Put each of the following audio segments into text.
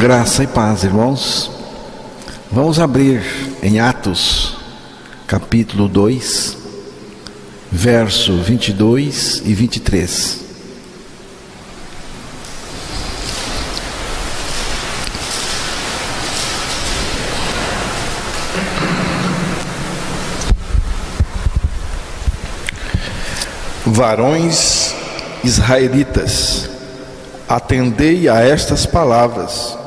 Graça e paz, irmãos. Vamos abrir em Atos, capítulo 2, verso 22 e 23. Varões israelitas, atendei a estas palavras.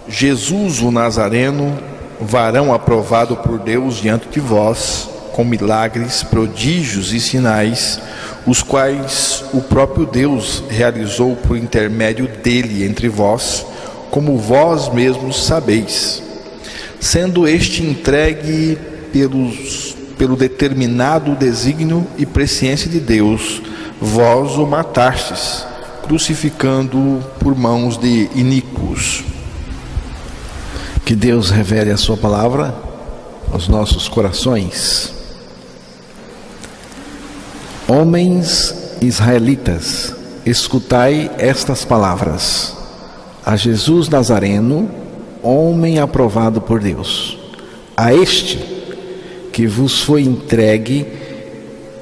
Jesus o Nazareno, varão aprovado por Deus diante de vós, com milagres, prodígios e sinais, os quais o próprio Deus realizou por intermédio dele entre vós, como vós mesmos sabeis. Sendo este entregue pelo determinado desígnio e presciência de Deus, vós o matastes, crucificando-o por mãos de iníquos. Que Deus revele a sua palavra aos nossos corações. Homens israelitas, escutai estas palavras. A Jesus Nazareno, homem aprovado por Deus, a este que vos foi entregue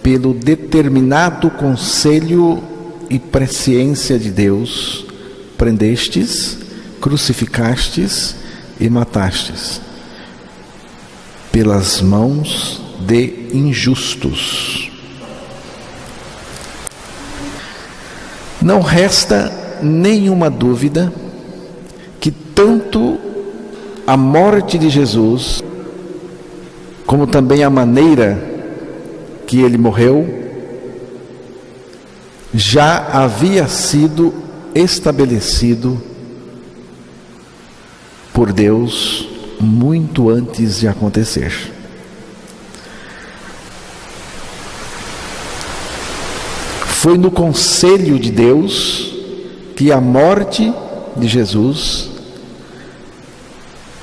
pelo determinado conselho e presciência de Deus, prendestes, crucificastes e matastes, pelas mãos de injustos. Não resta nenhuma dúvida que tanto a morte de Jesus, como também a maneira que ele morreu, já havia sido estabelecido por Deus muito antes de acontecer. Foi no conselho de Deus que a morte de Jesus,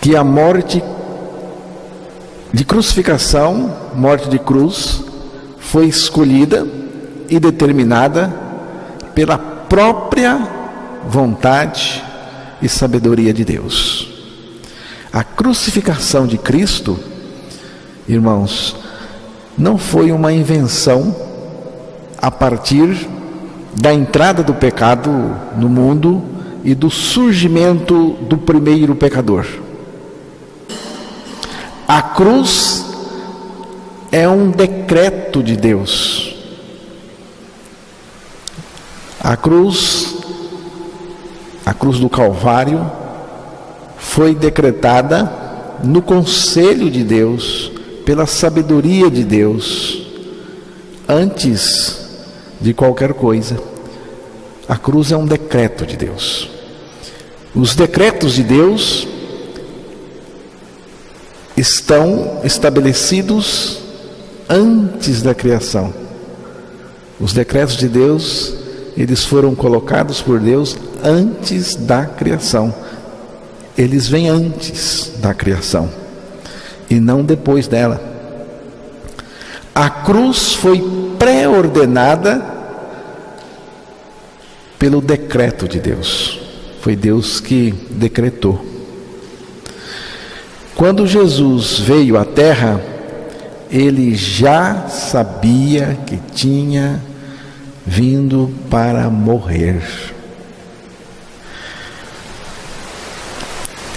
que a morte de crucificação, morte de cruz, foi escolhida e determinada pela própria vontade e sabedoria de Deus. A crucificação de Cristo, irmãos, não foi uma invenção a partir da entrada do pecado no mundo e do surgimento do primeiro pecador. A cruz é um decreto de Deus. A cruz do Calvário foi decretada no conselho de Deus, pela sabedoria de Deus, antes de qualquer coisa. A cruz é um decreto de Deus. Os decretos de Deus estão estabelecidos antes da criação. Os decretos de Deus, eles foram colocados por Deus antes da criação. Eles vêm antes da criação e não depois dela. A cruz foi pré-ordenada pelo decreto de Deus. Foi Deus que decretou. Quando Jesus veio à terra, ele já sabia que tinha vindo para morrer.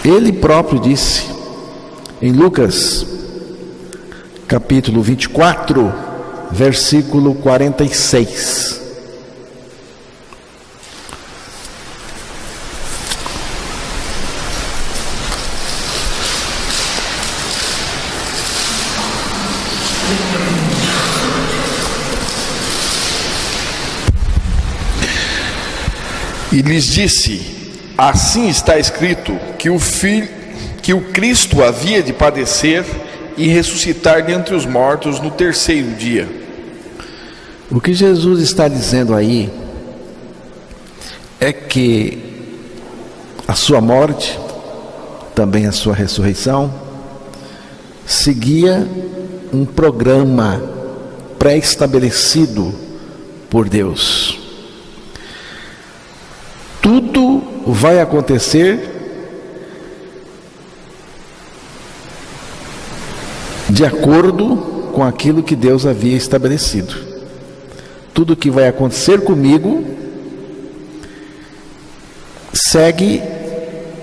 Ele próprio disse em Lucas, capítulo 24, versículo 46. E lhes disse: assim está escrito que o Cristo havia de padecer e ressuscitar dentre os mortos no terceiro dia. O que Jesus está dizendo aí é que a sua morte, também a sua ressurreição, seguia um programa pré-estabelecido por Deus. Tudo vai acontecer de acordo com aquilo que Deus havia estabelecido. Tudo que vai acontecer comigo segue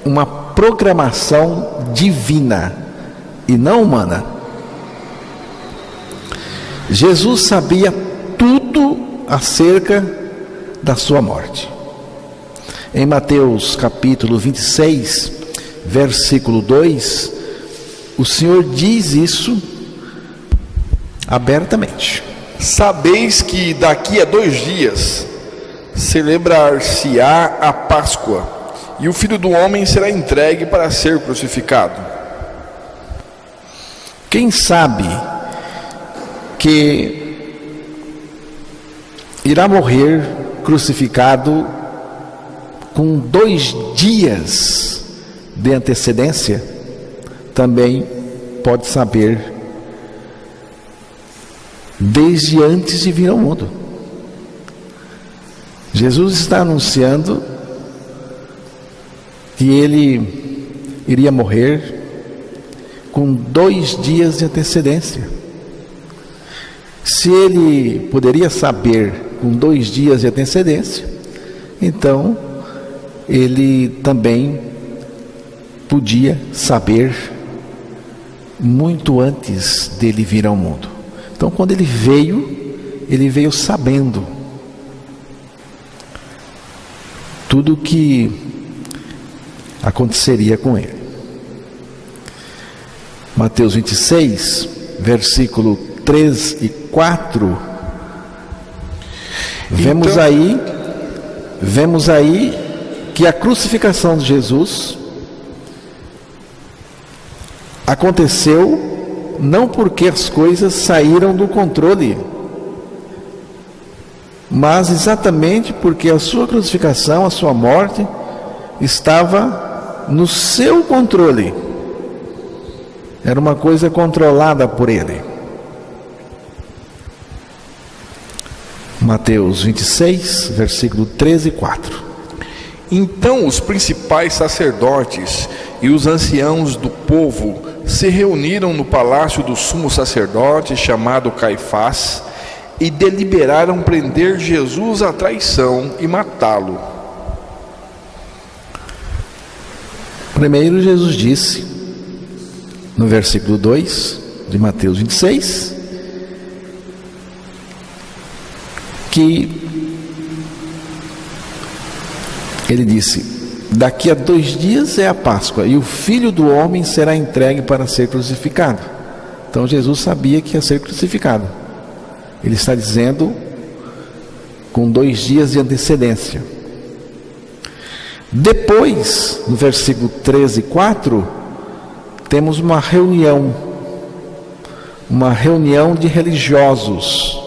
uma programação divina e não humana. Jesus sabia tudo acerca da sua morte. Em Mateus capítulo 26, versículo 2, o Senhor diz isso abertamente. Sabeis que daqui a 2 dias celebrar-se-á a Páscoa, e o Filho do Homem será entregue para ser crucificado. Quem sabe que irá morrer crucificado com 2 dias de antecedência, também pode saber desde antes de vir ao mundo. Jesus está anunciando que ele iria morrer com 2 dias de antecedência. Se ele poderia saber com 2 dias de antecedência, então ele também podia saber muito antes dele vir ao mundo. Então, quando ele veio sabendo tudo o que aconteceria com ele. Mateus 26, versículo 3 e 4, vemos aí que a crucificação de Jesus aconteceu não porque as coisas saíram do controle, mas exatamente porque a sua crucificação, a sua morte, estava no seu controle. Era uma coisa controlada por ele. Mateus 26, versículo 13 e 4. Então os principais sacerdotes e os anciãos do povo se reuniram no palácio do sumo sacerdote, chamado Caifás, e deliberaram prender Jesus à traição e matá-lo. Primeiro, Jesus disse, no versículo 2 de Mateus 26, que ele disse: daqui a 2 dias é a Páscoa, e o Filho do Homem será entregue para ser crucificado. Então Jesus sabia que ia ser crucificado. Ele está dizendo com 2 dias de antecedência. Depois, no versículo 13 e 4, temos uma reunião de religiosos.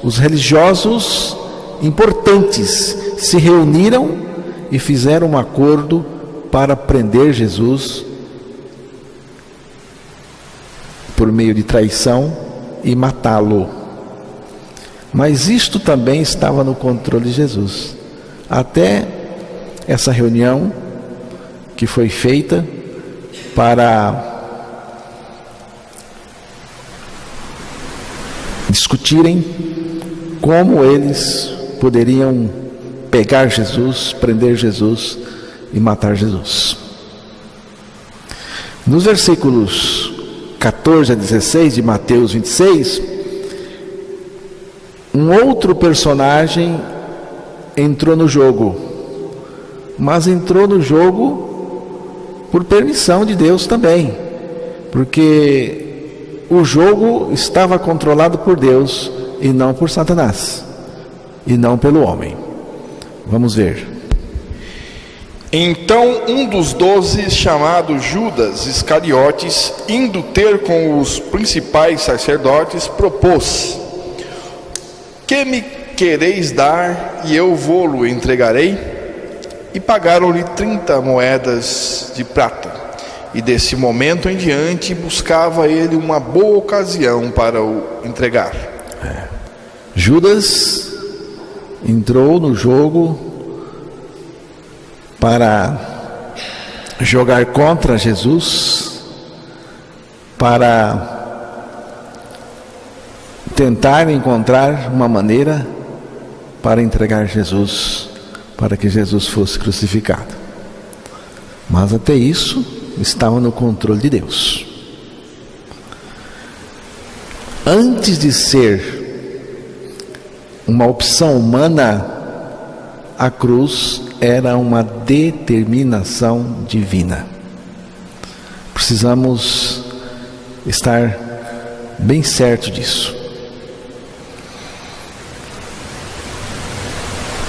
Os religiosos importantes se reuniram e fizeram um acordo para prender Jesus por meio de traição e matá-lo. Mas isto também estava no controle de Jesus. Até essa reunião que foi feita para discutirem como eles poderiam pegar Jesus, prender Jesus e matar Jesus. Nos versículos 14 a 16 de Mateus 26, um outro personagem entrou no jogo, mas entrou no jogo por permissão de Deus também, porque o jogo estava controlado por Deus e não por Satanás, e não pelo homem. Vamos ver. Então um dos 12, chamado Judas Iscariotes, indo ter com os principais sacerdotes, propôs: que me quereis dar, e eu vô-lo entregarei? E pagaram-lhe 30 moedas de prata. E desse momento em diante buscava ele uma boa ocasião para o entregar. Judas entrou no jogo para jogar contra Jesus, para tentar encontrar uma maneira para entregar Jesus, para que Jesus fosse crucificado. Mas até isso estava no controle de Deus. Antes de ser uma opção humana, a cruz era uma determinação divina. Precisamos estar bem certo disso.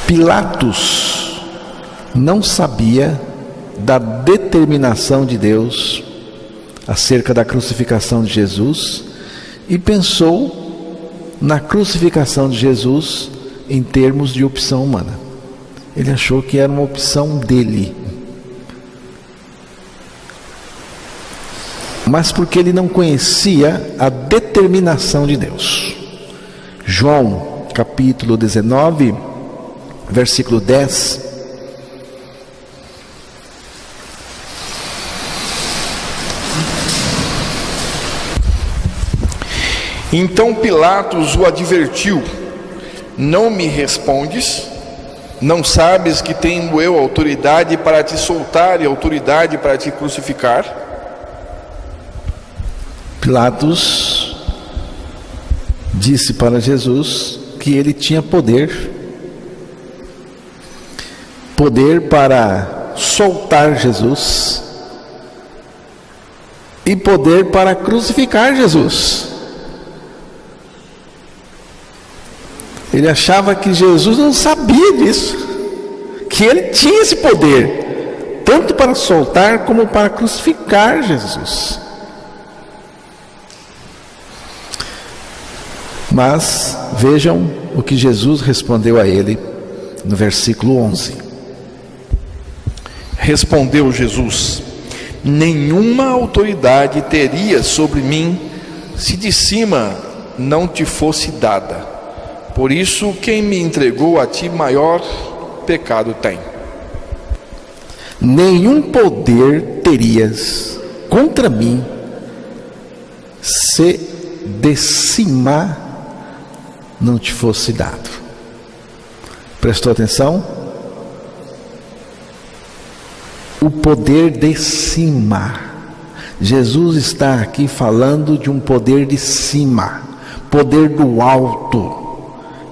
Pilatos não sabia da determinação de Deus acerca da crucificação de Jesus e pensou na crucificação de Jesus em termos de opção humana. Ele achou que era uma opção dele. Mas porque ele não conhecia a determinação de Deus. João, capítulo 19, versículo 10. Então Pilatos o advertiu: não me respondes? Não sabes que tenho eu autoridade para te soltar e autoridade para te crucificar? Pilatos disse para Jesus que ele tinha poder para soltar Jesus e poder para crucificar Jesus. Ele achava que Jesus não sabia disso, que ele tinha esse poder, tanto para soltar como para crucificar Jesus. Mas vejam o que Jesus respondeu a ele no versículo 11. Respondeu Jesus: nenhuma autoridade teria sobre mim se de cima não te fosse dada. Por isso, quem me entregou a ti maior pecado tem. Nenhum poder terias contra mim se de cima não te fosse dado. Prestou atenção? O poder de cima. Jesus está aqui falando de um poder de cima, poder do alto,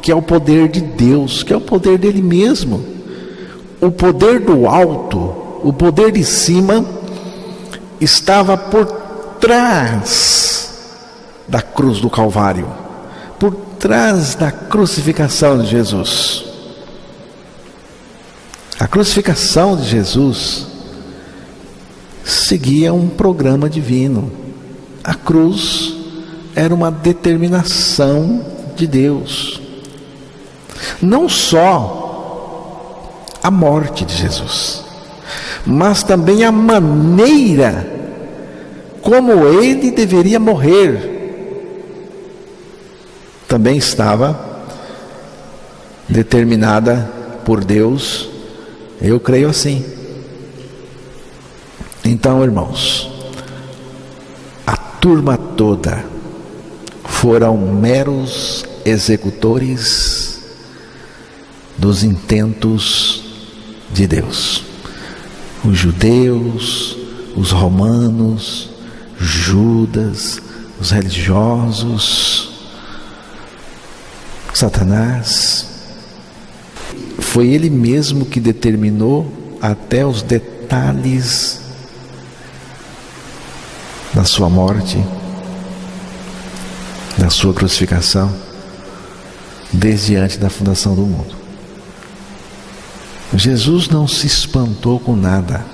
que é o poder de Deus, que é o poder dele mesmo. O poder do alto, o poder de cima, estava por trás da cruz do Calvário, por trás da crucificação de Jesus. A crucificação de Jesus seguia um programa divino. A cruz era uma determinação de Deus. Não só a morte de Jesus, mas também a maneira como ele deveria morrer também estava determinada por Deus. Eu creio assim. Então, irmãos, a turma toda foram meros executores dos intentos de Deus. Os judeus, os romanos, Judas, os religiosos, Satanás. Foi ele mesmo que determinou até os detalhes da sua morte, da sua crucificação, desde antes da fundação do mundo. Jesus não se espantou com nada.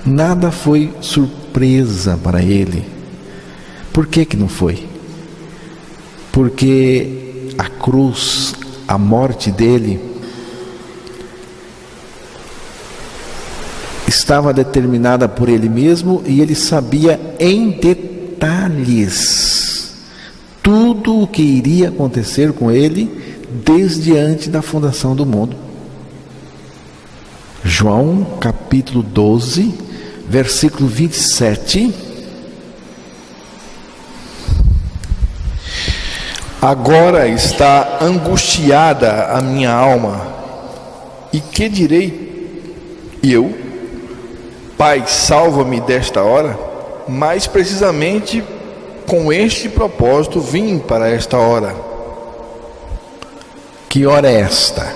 Nada foi surpresa para ele. Por que que não foi? Porque a cruz, a morte dele, estava determinada por ele mesmo, e ele sabia em detalhes tudo o que iria acontecer com ele desde antes da fundação do mundo. João capítulo 12, versículo 27. Agora está angustiada a minha alma. E que direi eu? Pai, salva-me desta hora? Mais precisamente com este propósito vim para esta hora. Que hora é esta?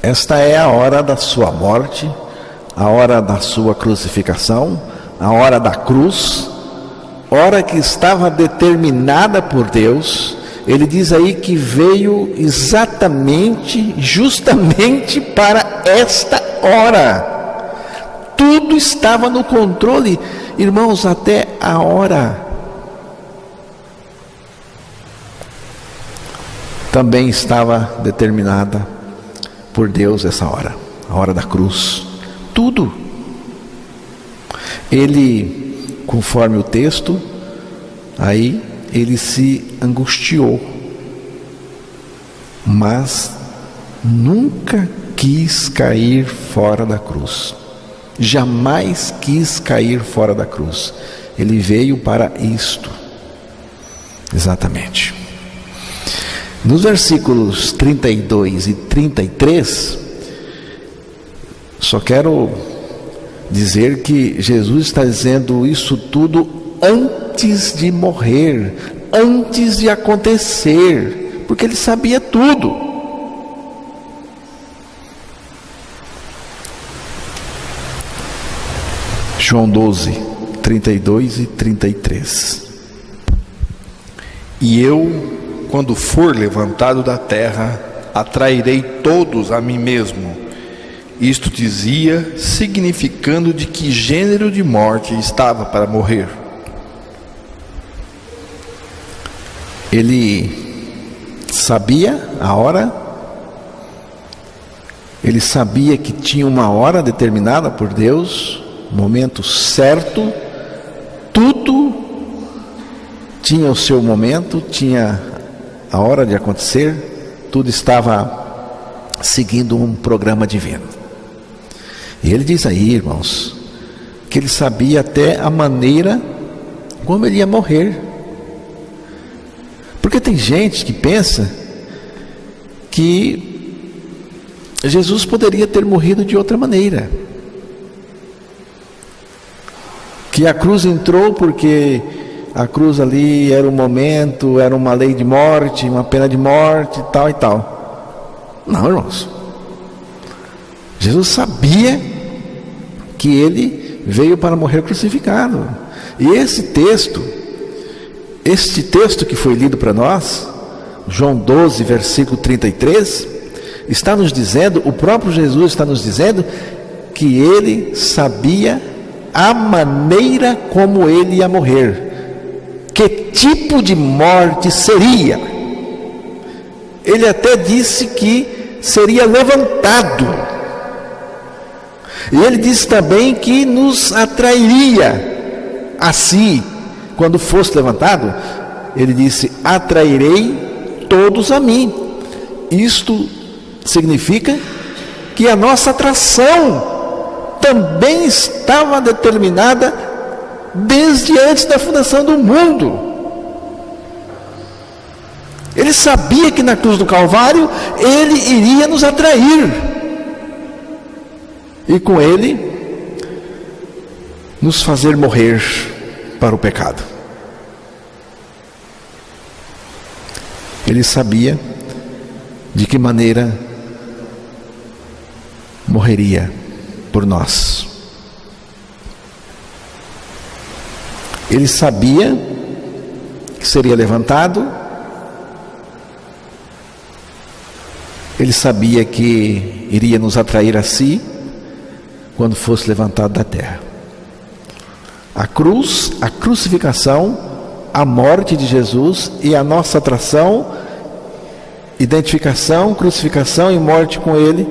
Esta é a hora da sua morte, a hora da sua crucificação, a hora da cruz, hora que estava determinada por Deus. Ele diz aí que veio exatamente, justamente para esta hora. Tudo estava no controle, irmãos, até a hora. Também estava determinada por Deus essa hora, a hora da cruz. Tudo. Ele, conforme o texto, aí ele se angustiou, mas nunca quis cair fora da cruz. Jamais quis cair fora da cruz. Ele veio para isto. Exatamente. Nos versículos 32 e 33, só quero dizer que Jesus está dizendo isso tudo antes de morrer, antes de acontecer, porque ele sabia tudo. João 12, 32 e 33. E eu, quando for levantado da terra, atrairei todos a mim mesmo. Isto dizia, significando de que gênero de morte estava para morrer. Ele sabia a hora, ele sabia que tinha uma hora determinada por Deus, momento certo, tudo tinha o seu momento, tinha a hora de acontecer, tudo estava seguindo um programa divino. E ele diz aí, irmãos, que ele sabia até a maneira como ele ia morrer. Porque tem gente que pensa que Jesus poderia ter morrido de outra maneira, que a cruz entrou porque a cruz ali era um momento, era uma lei de morte, uma pena de morte e tal e tal. Não, irmãos. Jesus sabia que ele veio para morrer crucificado. E este texto que foi lido para nós, João 12, versículo 33, está nos dizendo, o próprio Jesus está nos dizendo que ele sabia a maneira como ele ia morrer. Que tipo de morte seria? Ele até disse que seria levantado. E ele disse também que nos atrairia a si. Quando fosse levantado, ele disse: atrairei todos a mim. Isto significa que a nossa atração também estava determinada desde antes da fundação do mundo. Ele sabia que na cruz do Calvário ele iria nos atrair, e com ele nos fazer morrer para o pecado. Ele sabia de que maneira morreria por nós. Ele sabia que seria levantado. Ele sabia que iria nos atrair a si quando fosse levantado da terra. A cruz, a crucificação, a morte de Jesus e a nossa atração, identificação, crucificação e morte com ele,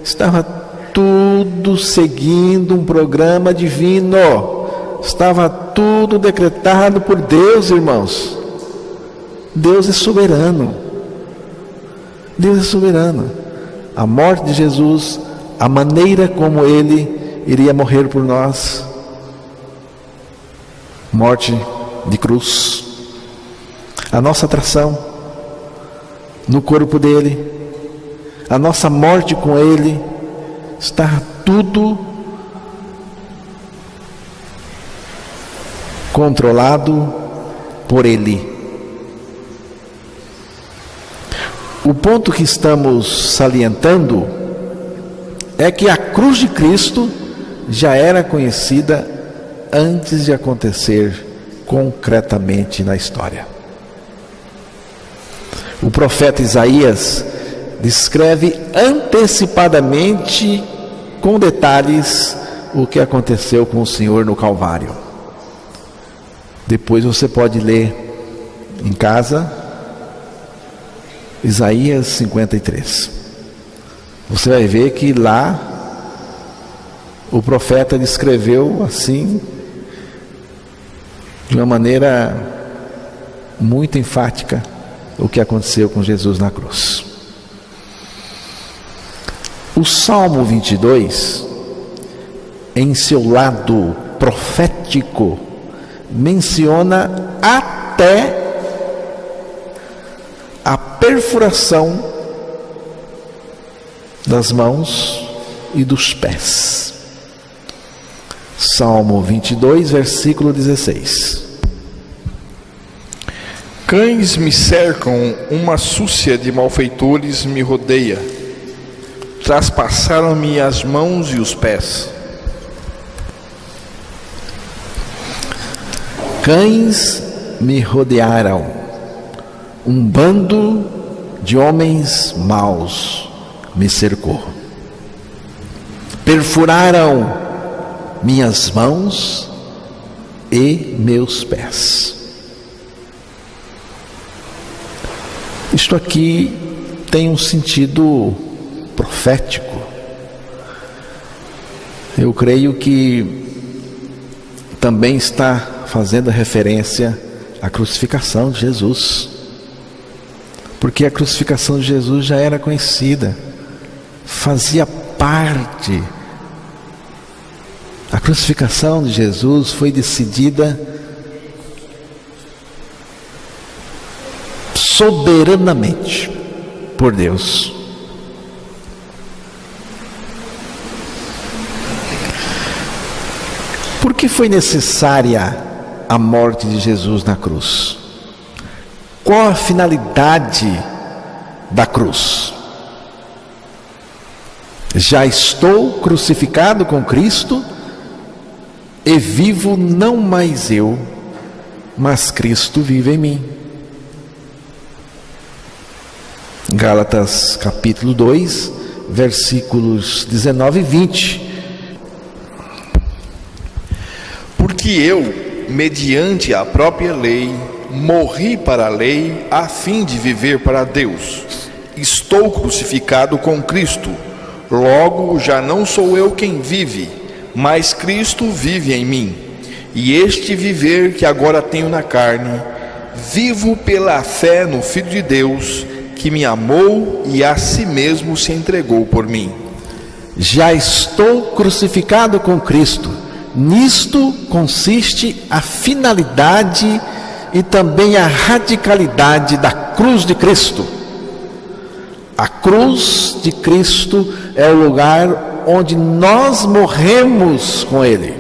estava tudo seguindo um programa divino. Estava tudo decretado por Deus, irmãos. Deus é soberano. Deus é soberano. A morte de Jesus, a maneira como ele iria morrer por nós, morte de cruz. a nossa atração no corpo dele, a nossa morte com ele, está tudo controlado por ele. O ponto que estamos salientando é que a cruz de Cristo já era conhecida antes de acontecer concretamente na história. O profeta Isaías descreve antecipadamente, com detalhes, o que aconteceu com o Senhor no Calvário. Depois você pode ler em casa Isaías 53. Você vai ver que lá o profeta descreveu assim, de uma maneira muito enfática, o que aconteceu com Jesus na cruz. O Salmo 22, em seu lado profético, menciona até a perfuração das mãos e dos pés. Salmo 22, versículo 16. Cães me cercam, uma súcia de malfeitores me rodeia. Traspassaram-me as mãos e os pés. Cães me rodearam, um bando de homens maus me cercou. Perfuraram minhas mãos e meus pés. Isto aqui tem um sentido profético. Eu creio que também está fazendo referência à crucificação de Jesus, porque a crucificação de Jesus já era conhecida, fazia parte. A crucificação de Jesus foi decidida soberanamente por Deus. Por que foi necessária a morte de Jesus na cruz? Qual a finalidade da cruz? Já estou crucificado com Cristo e vivo não mais eu, mas Cristo vive em mim. Gálatas capítulo 2, versículos 19 e 20. Porque eu, mediante a própria lei, morri para a lei a fim de viver para Deus. Estou crucificado com Cristo. Logo, já não sou eu quem vive, mas Cristo vive em mim. E este viver que agora tenho na carne, vivo pela fé no Filho de Deus, que me amou e a si mesmo se entregou por mim. Já estou crucificado com Cristo. Nisto consiste a finalidade e também a radicalidade da cruz de Cristo. A cruz de Cristo é o lugar onde nós morremos com Ele.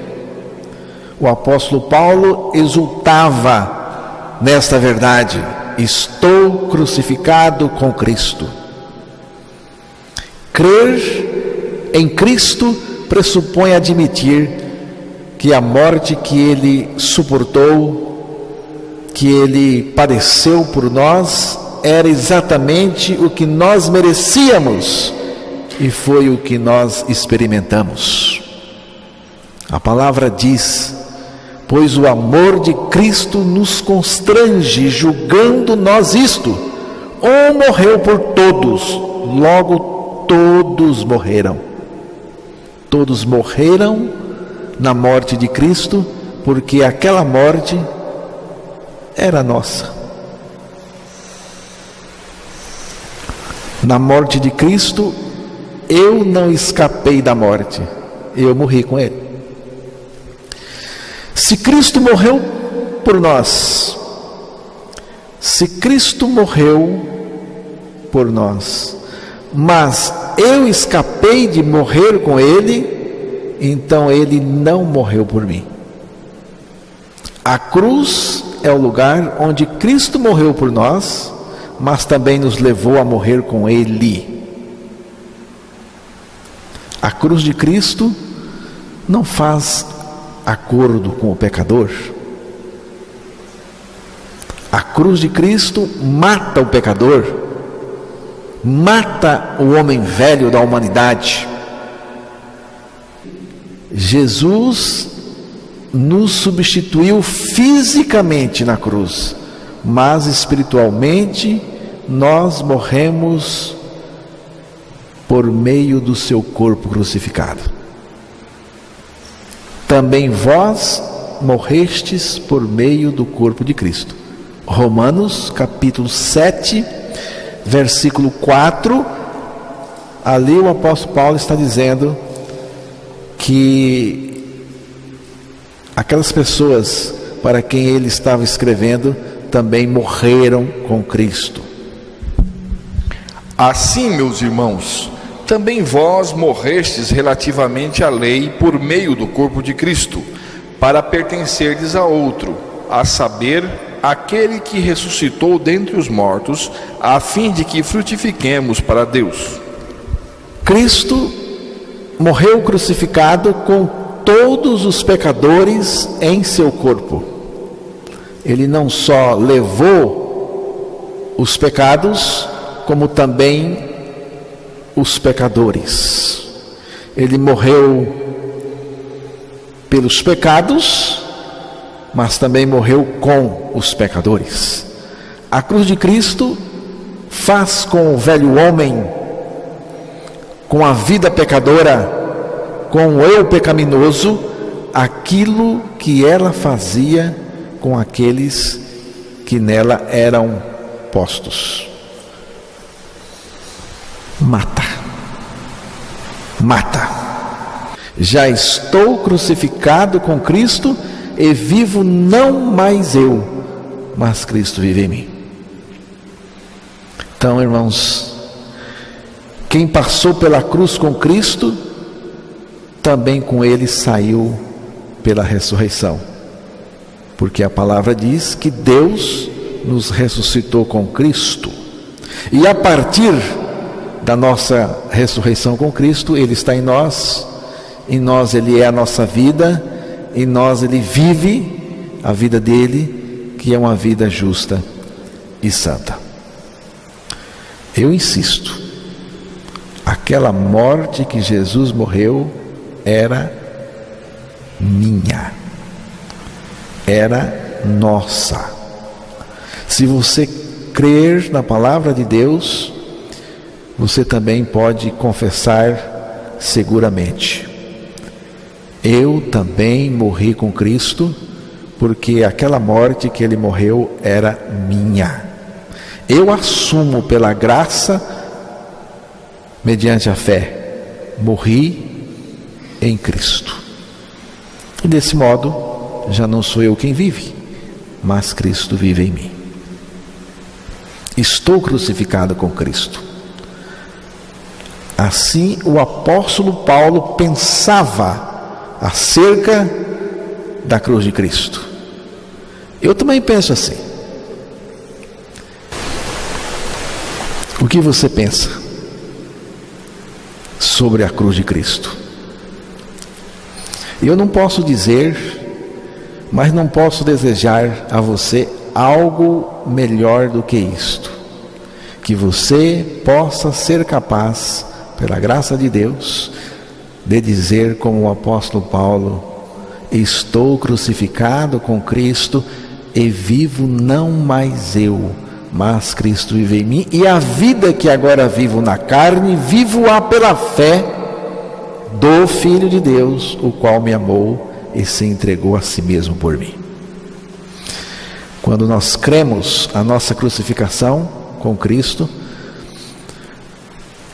O apóstolo Paulo exultava nesta verdade: estou crucificado com Cristo. Crer em Cristo pressupõe admitir que a morte que Ele suportou, que Ele padeceu por nós, era exatamente o que nós merecíamos e foi o que nós experimentamos. A palavra diz: pois o amor de Cristo nos constrange, julgando nós isto: um morreu por todos, logo todos morreram. Todos morreram na morte de Cristo, porque aquela morte era nossa. Na morte de Cristo, eu não escapei da morte, eu morri com Ele. Se Cristo morreu por nós, Se Cristo morreu por nós, mas eu escapei de morrer com Ele, então Ele não morreu por mim. A cruz é o lugar onde Cristo morreu por nós, mas também nos levou a morrer com Ele. A cruz de Cristo não faz acordo com o pecador. A cruz de Cristo mata o pecador, mata o homem velho da humanidade. Jesus nos substituiu fisicamente na cruz, mas espiritualmente nós morremos por meio do seu corpo crucificado. Também vós morrestes por meio do corpo de Cristo. Romanos capítulo 7, versículo 4, ali o apóstolo Paulo está dizendo que aquelas pessoas para quem ele estava escrevendo também morreram com Cristo. Assim, meus irmãos, também vós morrestes relativamente à lei por meio do corpo de Cristo, para pertencerdes a outro, a saber, aquele que ressuscitou dentre os mortos, a fim de que frutifiquemos para Deus. Cristo morreu crucificado com todos os pecadores em seu corpo. Ele não só levou os pecados, como também os pecadores. Ele morreu pelos pecados, mas também morreu com os pecadores. A cruz de Cristo faz com o velho homem, com a vida pecadora, com o eu pecaminoso, aquilo que ela fazia com aqueles que nela eram postos. Mata. Já estou crucificado com Cristo e vivo não mais eu, mas Cristo vive em mim. Então, irmãos, quem passou pela cruz com Cristo, também com Ele saiu pela ressurreição. Porque a palavra diz que Deus nos ressuscitou com Cristo. E a partir da nossa ressurreição com Cristo, Ele está em nós Ele é a nossa vida, em nós Ele vive a vida dele, que é uma vida justa e santa. Eu insisto, aquela morte que Jesus morreu era minha, era nossa. Se você crer na palavra de Deus, você também pode confessar seguramente: eu também morri com Cristo, porque aquela morte que Ele morreu era minha. Eu assumo pela graça, mediante a fé, morri em Cristo. E desse modo, já não sou eu quem vive, mas Cristo vive em mim. Estou crucificado com Cristo. Assim o apóstolo Paulo pensava acerca da cruz de Cristo. Eu também penso assim. O que você pensa sobre a cruz de Cristo? Eu não posso dizer, mas não posso desejar a você algo melhor do que isto: que você possa ser capaz, pela graça de Deus, de dizer como o apóstolo Paulo: estou crucificado com Cristo e vivo não mais eu, mas Cristo vive em mim, e a vida que agora vivo na carne, vivo-a pela fé do Filho de Deus, o qual me amou e se entregou a si mesmo por mim. Quando nós cremos a nossa crucificação com Cristo,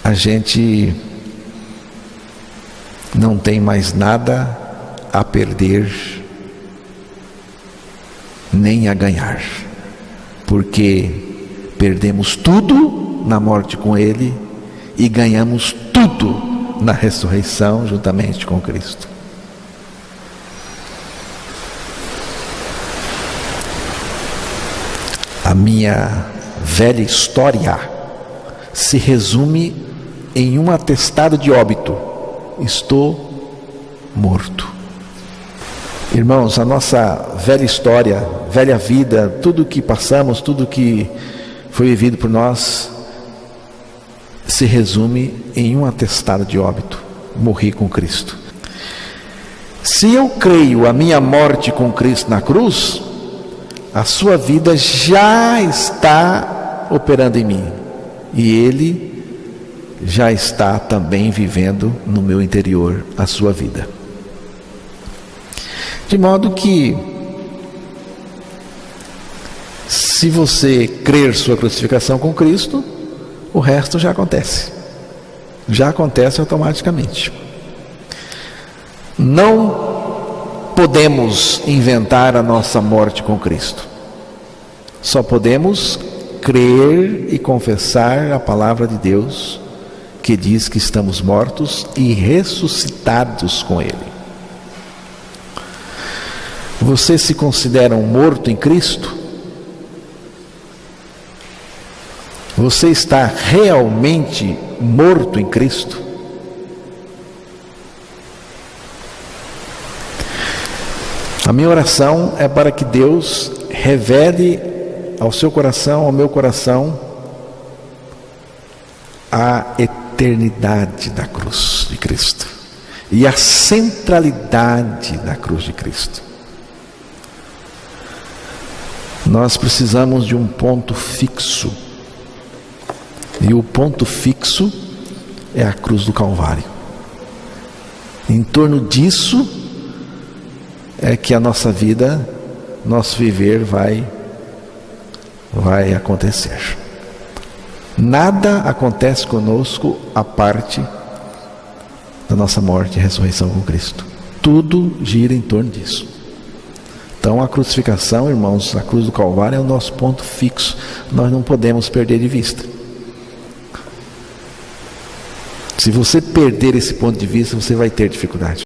a gente não tem mais nada a perder, nem a ganhar. porque perdemos tudo na morte com Ele e ganhamos tudo na ressurreição juntamente com Cristo. A minha velha história se resume em um atestado de óbito: estou morto. Irmãos, a nossa velha história, velha vida, tudo que passamos, tudo que foi vivido por nós, se resume em um atestado de óbito: morri com Cristo. Se eu creio a minha morte com Cristo na cruz, a sua vida já está operando em mim, e Ele já está também vivendo no meu interior a sua vida. De modo que, se você crer sua crucificação com Cristo, o resto já acontece. Já acontece automaticamente. Não podemos inventar a nossa morte com Cristo. Só podemos crer e confessar a palavra de Deus, que diz que estamos mortos e ressuscitados com Ele. Você se considera um morto em Cristo? Você está realmente morto em Cristo? A minha oração é para que Deus revele ao seu coração, ao meu coração, a eternidade da cruz de Cristo e a centralidade da cruz de Cristo. Nós precisamos de um ponto fixo, e o ponto fixo é a cruz do Calvário. Em torno disso é que a nossa vida, nosso viver vai acontecer. Nada acontece conosco a parte da nossa morte e ressurreição com Cristo. Tudo gira em torno disso. Então a crucificação, irmãos, a cruz do Calvário é o nosso ponto fixo. Nós não podemos perder de vista. Se você perder esse ponto de vista, você vai ter dificuldade.